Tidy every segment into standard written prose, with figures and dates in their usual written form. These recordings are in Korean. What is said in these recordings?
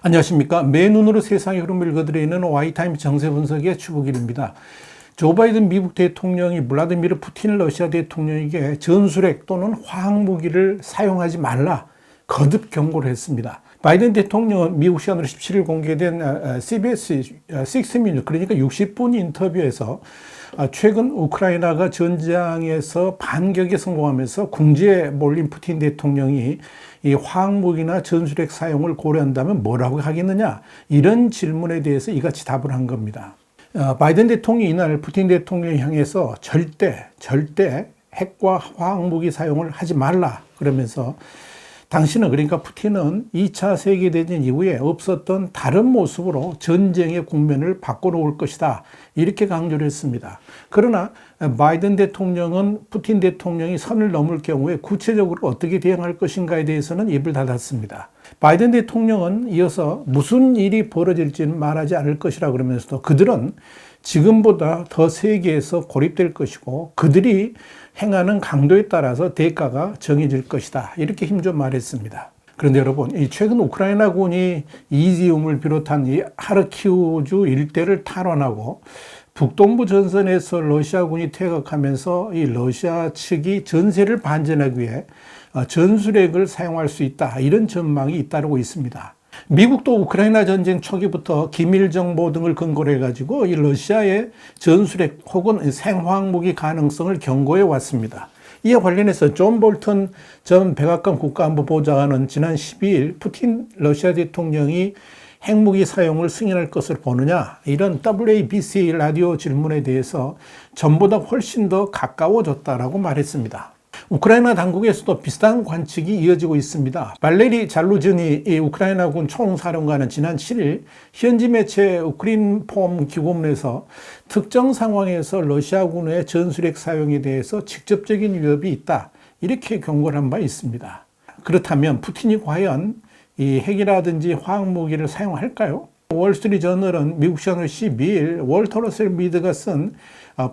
안녕하십니까. 맨눈으로 세상의 흐름을 읽어드리는 와이타임 정세 분석의 추복일입니다. 조 바이든 미국 대통령이 블라디미르 푸틴 러시아 대통령에게 전술핵 또는 화학무기를 사용하지 말라 거듭 경고를 했습니다. 바이든 대통령은 미국 시간으로 17일 공개된 CBS 6미니트, 그러니까 60분 인터뷰에서 최근 우크라이나가 전장에서 반격에 성공하면서 궁지에 몰린 푸틴 대통령이 이 화학무기나 전술핵 사용을 고려한다면 뭐라고 하겠느냐, 이런 질문에 대해서 이같이 답을 한 겁니다. 바이든 대통령이 이날 푸틴 대통령을 향해서 절대 핵과 화학무기 사용을 하지 말라 그러면서 당신은, 그러니까 푸틴은 2차 세계대전 이후에 없었던 다른 모습으로 전쟁의 국면을 바꿔놓을 것이다, 이렇게 강조를 했습니다. 그러나 바이든 대통령은 푸틴 대통령이 선을 넘을 경우에 구체적으로 어떻게 대응할 것인가에 대해서는 입을 닫았습니다. 바이든 대통령은 이어서 무슨 일이 벌어질지는 말하지 않을 것이라 그러면서도 그들은 지금보다 더 세계에서 고립될 것이고 그들이 행하는 강도에 따라서 대가가 정해질 것이다, 이렇게 힘줘 말했습니다. 그런데 여러분, 최근 우크라이나군이 이지움을 비롯한 이 하르키우주 일대를 탈환하고 북동부 전선에서 러시아군이 퇴각하면서 이 러시아 측이 전세를 반전하기 위해 전술핵을 사용할 수 있다, 이런 전망이 잇따르고 있습니다. 미국도 우크라이나 전쟁 초기부터 기밀 정보 등을 근거로 해가지고 이 러시아의 전술핵 혹은 생화학무기 가능성을 경고해 왔습니다. 이에 관련해서 존 볼턴 전 백악관 국가안보보좌관은 지난 12일 푸틴 러시아 대통령이 핵무기 사용을 승인할 것을 보느냐, 이런 WABC 라디오 질문에 대해서 전보다 훨씬 더 가까워졌다라고 말했습니다. 우크라이나 당국에서도 비슷한 관측이 이어지고 있습니다. 발레리 잘루즈니 우크라이나군 총사령관은 지난 7일 현지 매체 우크린폼 기고문에서 특정 상황에서 러시아군의 전술핵 사용에 대해서 직접적인 위협이 있다, 이렇게 경고를 한 바 있습니다. 그렇다면 푸틴이 과연 이 핵이라든지 화학무기를 사용할까요? 월스트리트저널은 미국 시간으로 12일 월터 러셀 미드가 쓴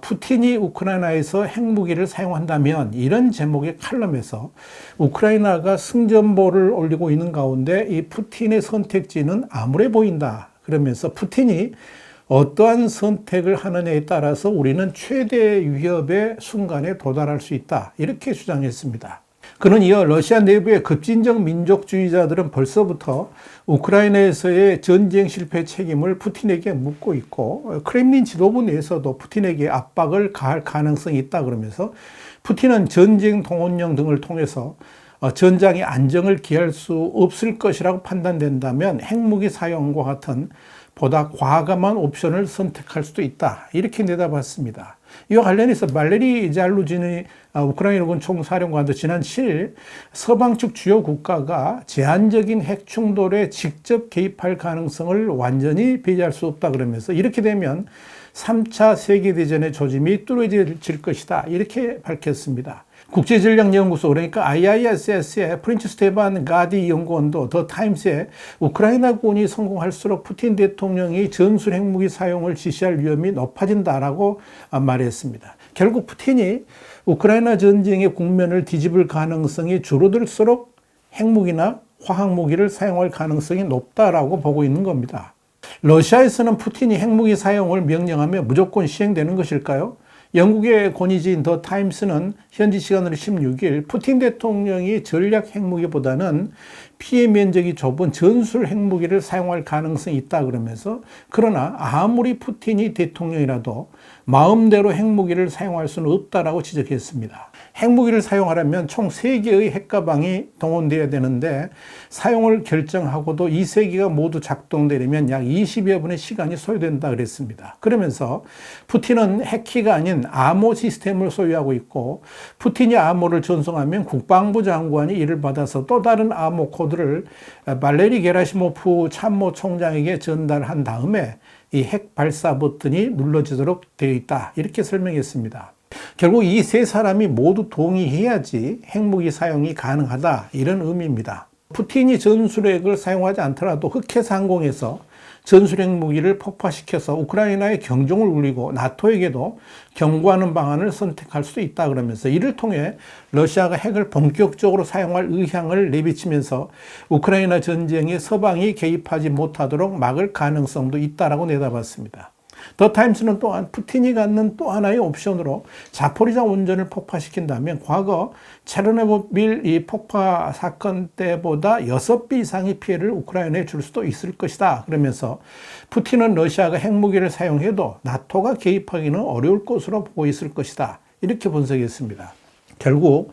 푸틴이 우크라이나에서 핵무기를 사용한다면, 이런 제목의 칼럼에서 우크라이나가 승전보를 올리고 있는 가운데 이 푸틴의 선택지는 암울해 보인다 그러면서 푸틴이 어떠한 선택을 하느냐에 따라서 우리는 최대 위협의 순간에 도달할 수 있다, 이렇게 주장했습니다. 그는 이어 러시아 내부의 급진적 민족주의자들은 벌써부터 우크라이나에서의 전쟁 실패 책임을 푸틴에게 묻고 있고 크렘린 지도부 내에서도 푸틴에게 압박을 가할 가능성이 있다 그러면서 푸틴은 전쟁 동원령 등을 통해서 전장의 안정을 기할 수 없을 것이라고 판단된다면 핵무기 사용과 같은 보다 과감한 옵션을 선택할 수도 있다, 이렇게 내다봤습니다. 이와 관련해서 발레리 잘루지니 우크라이나군 총사령관도 지난 7일 서방 측 주요 국가가 제한적인 핵 충돌에 직접 개입할 가능성을 완전히 배제할 수 없다 그러면서 이렇게 되면 3차 세계대전의 조짐이 뚜렷해질 것이다, 이렇게 밝혔습니다. 국제전략연구소, 그러니까 IISS의 프린츠 스테반 가디 연구원도 더 타임스에 우크라이나군이 성공할수록 푸틴 대통령이 전술 핵무기 사용을 지시할 위험이 높아진다라고 말했습니다. 결국 푸틴이 우크라이나 전쟁의 국면을 뒤집을 가능성이 줄어들수록 핵무기나 화학무기를 사용할 가능성이 높다라고 보고 있는 겁니다. 러시아에서는 푸틴이 핵무기 사용을 명령하면 무조건 시행되는 것일까요? 영국의 권위지인 더 타임스는 현지 시간으로 16일 푸틴 대통령이 전략 핵무기보다는 피해 면적이 좁은 전술 핵무기를 사용할 가능성이 있다 그러면서, 그러나 아무리 푸틴이 대통령이라도 마음대로 핵무기를 사용할 수는 없다라고 지적했습니다. 핵무기를 사용하려면 총 3개의 핵가방이 동원되어야 되는데 사용을 결정하고도 이 3개가 모두 작동되려면 약 20여 분의 시간이 소요된다 그랬습니다. 그러면서 푸틴은 핵키가 아닌 암호 시스템을 소유하고 있고 푸틴이 암호를 전송하면 국방부 장관이 이를 받아서 또 다른 암호 코드를 발레리 게라시모프 참모총장에게 전달한 다음에 이 핵 발사 버튼이 눌러지도록 되어 있다, 이렇게 설명했습니다. 결국 이 세 사람이 모두 동의해야지 핵무기 사용이 가능하다, 이런 의미입니다. 푸틴이 전술핵을 사용하지 않더라도 흑해상공에서 전술핵 무기를 폭파시켜서 우크라이나의 경종을 울리고 나토에게도 경고하는 방안을 선택할 수도 있다 그러면서 이를 통해 러시아가 핵을 본격적으로 사용할 의향을 내비치면서 우크라이나 전쟁에 서방이 개입하지 못하도록 막을 가능성도 있다라고 내다봤습니다. 더 타임스는 또한 푸틴이 갖는 또 하나의 옵션으로 자포리자 원전을 폭파시킨다면 과거 체르노빌 이 폭파 사건 때보다 6배 이상의 피해를 우크라이나에 줄 수도 있을 것이다. 그러면서 푸틴은 러시아가 핵무기를 사용해도 나토가 개입하기는 어려울 것으로 보고 있을 것이다. 이렇게 분석했습니다. 결국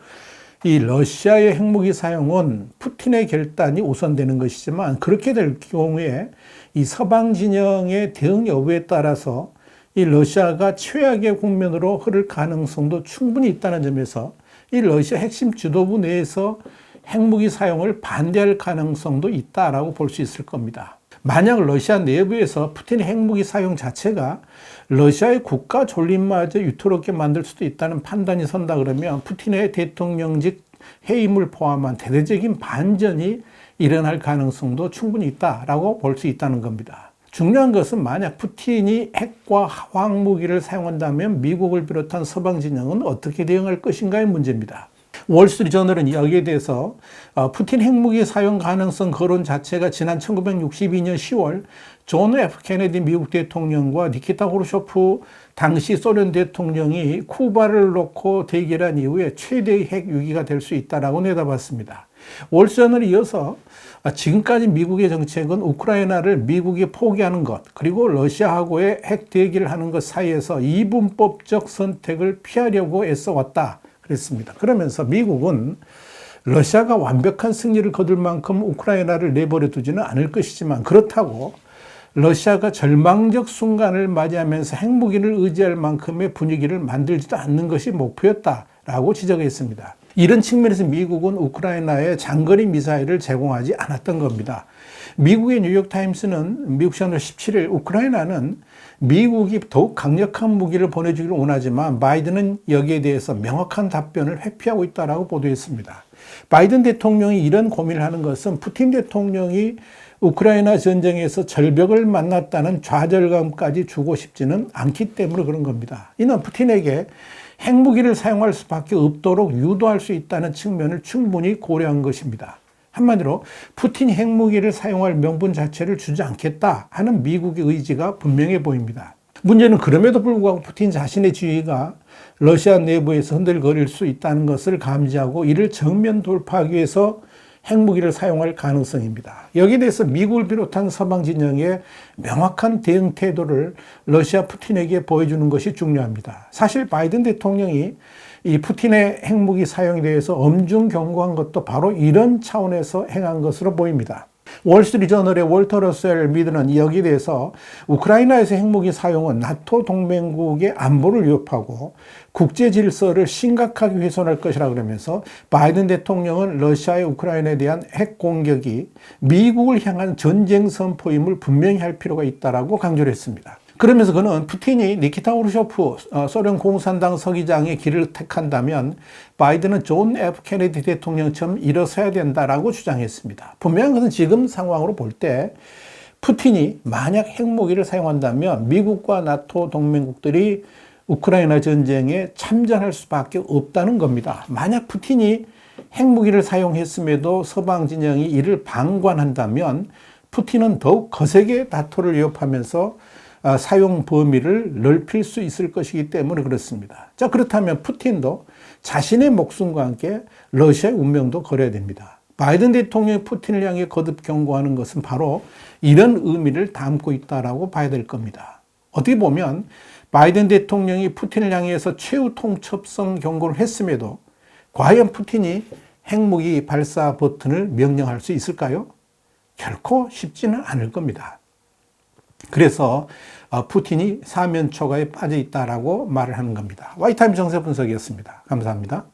이 러시아의 핵무기 사용은 푸틴의 결단이 우선되는 것이지만 그렇게 될 경우에 이 서방 진영의 대응 여부에 따라서 이 러시아가 최악의 국면으로 흐를 가능성도 충분히 있다는 점에서 이 러시아 핵심 지도부 내에서 핵무기 사용을 반대할 가능성도 있다라고 볼 수 있을 겁니다. 만약 러시아 내부에서 푸틴의 핵무기 사용 자체가 러시아의 국가 존립마저 위태롭게 만들 수도 있다는 판단이 선다 그러면 푸틴의 대통령직 해임을 포함한 대대적인 반전이 일어날 가능성도 충분히 있다라고 볼 수 있다는 겁니다. 중요한 것은 만약 푸틴이 핵과 화학무기를 사용한다면 미국을 비롯한 서방 진영은 어떻게 대응할 것인가의 문제입니다. 월스트리트저널은 여기에 대해서 푸틴 핵무기 사용 가능성 거론 자체가 지난 1962년 10월 존 F 케네디 미국 대통령과 니키타 후르쇼프 당시 소련 대통령이 쿠바를 놓고 대결한 이후에 최대의 핵 위기가 될 수 있다라고 내다봤습니다. 월스트리트저널이 이어서 지금까지 미국의 정책은 우크라이나를 미국이 포기하는 것 그리고 러시아하고의 핵 대결을 하는 것 사이에서 이분법적 선택을 피하려고 애써왔다 그랬습니다. 그러면서 미국은 러시아가 완벽한 승리를 거둘 만큼 우크라이나를 내버려 두지는 않을 것이지만 그렇다고 러시아가 절망적 순간을 맞이하면서 핵무기를 의지할 만큼의 분위기를 만들지도 않는 것이 목표였다라고 지적했습니다. 이런 측면에서 미국은 우크라이나에 장거리 미사일을 제공하지 않았던 겁니다. 미국의 뉴욕타임스는 미국 시간으로 17일 우크라이나는 미국이 더욱 강력한 무기를 보내주기를 원하지만 바이든은 여기에 대해서 명확한 답변을 회피하고 있다고 보도했습니다. 바이든 대통령이 이런 고민을 하는 것은 푸틴 대통령이 우크라이나 전쟁에서 절벽을 만났다는 좌절감까지 주고 싶지는 않기 때문에 그런 겁니다. 이는 푸틴에게 핵무기를 사용할 수밖에 없도록 유도할 수 있다는 측면을 충분히 고려한 것입니다. 한마디로 푸틴이 핵무기를 사용할 명분 자체를 주지 않겠다 하는 미국의 의지가 분명해 보입니다. 문제는 그럼에도 불구하고 푸틴 자신의 지위가 러시아 내부에서 흔들거릴 수 있다는 것을 감지하고 이를 정면 돌파하기 위해서 핵무기를 사용할 가능성입니다. 여기에 대해서 미국을 비롯한 서방 진영의 명확한 대응 태도를 러시아 푸틴에게 보여주는 것이 중요합니다. 사실 바이든 대통령이 이 푸틴의 핵무기 사용에 대해서 엄중 경고한 것도 바로 이런 차원에서 행한 것으로 보입니다. 월스트리트저널의 월터 러셀 미드는 여기에 대해서 우크라이나에서 핵무기 사용은 나토 동맹국의 안보를 위협하고 국제 질서를 심각하게 훼손할 것이라 그러면서 바이든 대통령은 러시아의 우크라이나에 대한 핵 공격이 미국을 향한 전쟁 선포임을 분명히 할 필요가 있다라고 강조를 했습니다. 그러면서 그는 푸틴이 니키타 후르쇼프 소련 공산당 서기장의 길을 택한다면 바이든은 존 F 케네디 대통령처럼 일어서야 된다라고 주장했습니다. 분명한 것은 지금 상황으로 볼 때 푸틴이 만약 핵무기를 사용한다면 미국과 나토 동맹국들이 우크라이나 전쟁에 참전할 수밖에 없다는 겁니다. 만약 푸틴이 핵무기를 사용했음에도 서방 진영이 이를 방관한다면 푸틴은 더욱 거세게 나토를 위협하면서 사용 범위를 넓힐 수 있을 것이기 때문에 그렇습니다. 자, 그렇다면 푸틴도 자신의 목숨과 함께 러시아의 운명도 걸어야 됩니다. 바이든 대통령이 푸틴을 향해 거듭 경고하는 것은 바로 이런 의미를 담고 있다라고 봐야 될 겁니다. 어떻게 보면 바이든 대통령이 푸틴을 향해서 최후 통첩성 경고를 했음에도 과연 푸틴이 핵무기 발사 버튼을 명령할 수 있을까요? 결코 쉽지는 않을 겁니다. 그래서 푸틴이 사면초가에 빠져 있다라고 말을 하는 겁니다. 와이타임 정세 분석이었습니다. 감사합니다.